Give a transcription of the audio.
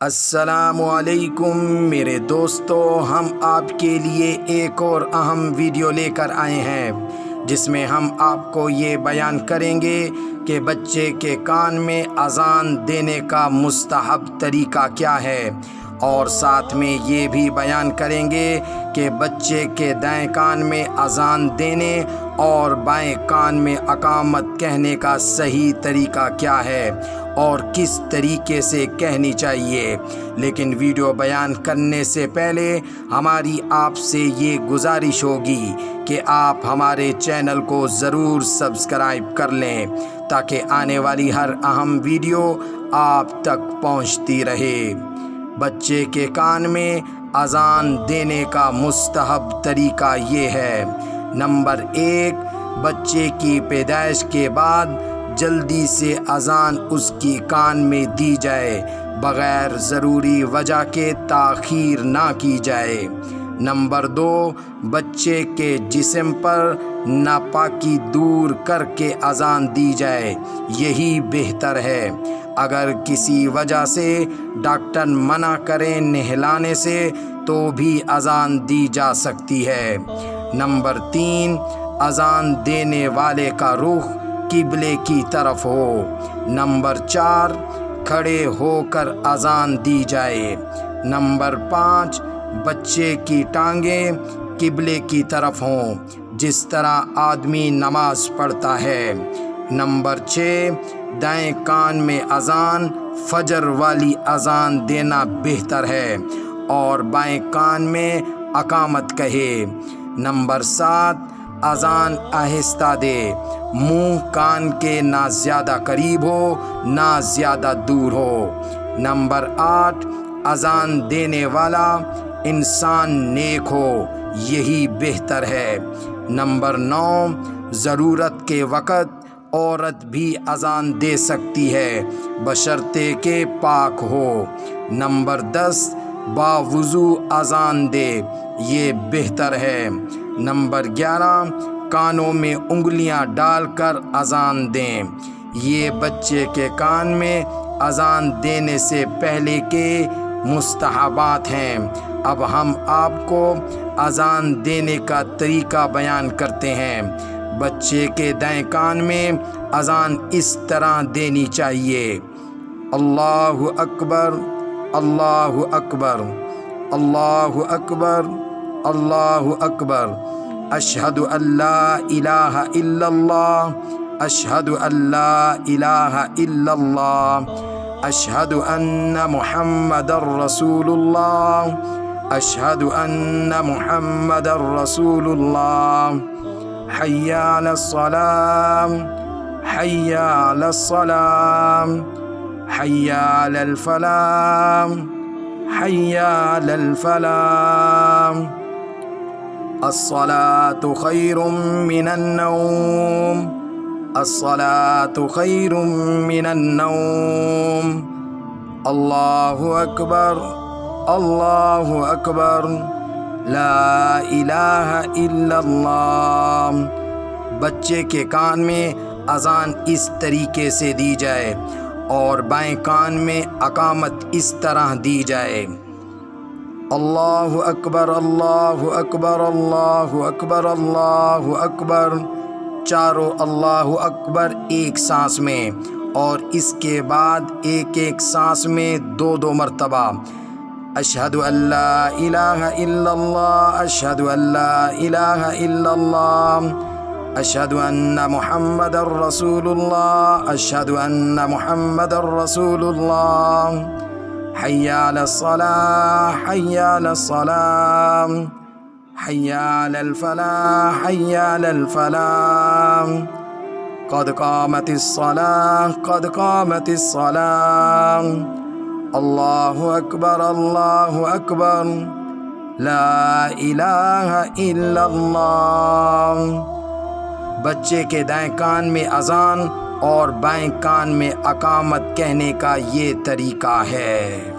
السلام علیکم میرے دوستو، ہم آپ کے لیے ایک اور اہم ویڈیو لے کر آئے ہیں جس میں ہم آپ کو یہ بیان کریں گے کہ بچے کے کان میں اذان دینے کا مستحب طریقہ کیا ہے، اور ساتھ میں یہ بھی بیان کریں گے کہ بچے کے دائیں کان میں اذان دینے اور بائیں کان میں اقامت کہنے کا صحیح طریقہ کیا ہے اور کس طریقے سے کہنی چاہیے۔ لیکن ویڈیو بیان کرنے سے پہلے ہماری آپ سے یہ گزارش ہوگی کہ آپ ہمارے چینل کو ضرور سبسکرائب کر لیں تاکہ آنے والی ہر اہم ویڈیو آپ تک پہنچتی رہے۔ بچے کے کان میں اذان دینے کا مستحب طریقہ یہ ہے۔ نمبر 1، بچے کی پیدائش کے بعد جلدی سے اذان اس کی کان میں دی جائے، بغیر ضروری وجہ کے تاخیر نہ کی جائے۔ نمبر 2، بچے کے جسم پر ناپاکی دور کر کے اذان دی جائے، یہی بہتر ہے۔ اگر کسی وجہ سے ڈاکٹر منع کریں نہلانے سے تو بھی اذان دی جا سکتی ہے۔ نمبر 3، اذان دینے والے کا رخ قبلے کی طرف ہو۔ نمبر 4، کھڑے ہو کر اذان دی جائے۔ نمبر 5، بچے کی ٹانگیں قبلے کی طرف ہوں، جس طرح آدمی نماز پڑھتا ہے۔ نمبر 6، دائیں کان میں اذان فجر والی اذان دینا بہتر ہے اور بائیں کان میں اقامت کہے۔ نمبر 7، اذان آہستہ دے، منہ کان کے نہ زیادہ قریب ہو نہ زیادہ دور ہو۔ نمبر 8، اذان دینے والا انسان نیک ہو، یہی بہتر ہے۔ نمبر 9، ضرورت کے وقت عورت بھی اذان دے سکتی ہے بشرطے کہ پاک ہو۔ نمبر 10، باوضو اذان دے، یہ بہتر ہے۔ نمبر 11، کانوں میں انگلیاں ڈال کر اذان دیں، یہ بچے کے کان میں اذان دینے سے پہلے کے مستحبات ہیں۔ اب ہم آپ کو اذان دینے کا طریقہ بیان کرتے ہیں۔ بچے کے دائیں کان میں اذان اس طرح دینی چاہیے: اللہ اکبر، اللہ اکبر، اللہ اکبر، اللہ اکبر، اشہد ان لا الہ الا اللہ، اشہد ان لا الہ الا اللہ، اشہد ان محمد رسول اللہ، اشہد ان محمد رسول اللہ، حی علی الصلاۃ، حی علی الصلاۃ، حی علی الفلاح، حی علی الفلاح، الصلاۃ خیر من النوم، الصلاۃ خیر من النوم، اللہ اکبر، اللہ اکبر، لا الہ الا اللہ۔ بچے کے کان میں اذان اس طریقے سے دی جائے اور بائیں کان میں اقامت اس طرح دی جائے: اللہ اکبر، اللہ اکبر، اللہ اکبر، اللہ اکبر، چاروں اللہ اکبر ایک سانس میں، اور اس کے بعد ایک ایک سانس میں 2 مرتبہ: اشہد ان لا الہ الا اللہ، اشہد ان لا الہ الا اللہ، اشہد ان محمد رسول اللہ، اشہد ان محمد رسول اللہ، حی علی الصلاۃ، حی علی الصلاۃ، حی علی الفلاح، حی علی الفلاح، قد قامت الصلاۃ، قد قامت الصلاۃ، اللہ اکبر، اللہ اکبر، لا الہ الا اللہ۔ بچے کے دائیں کان میں اذان اور بائیں کان میں اقامت کہنے کا یہ طریقہ ہے۔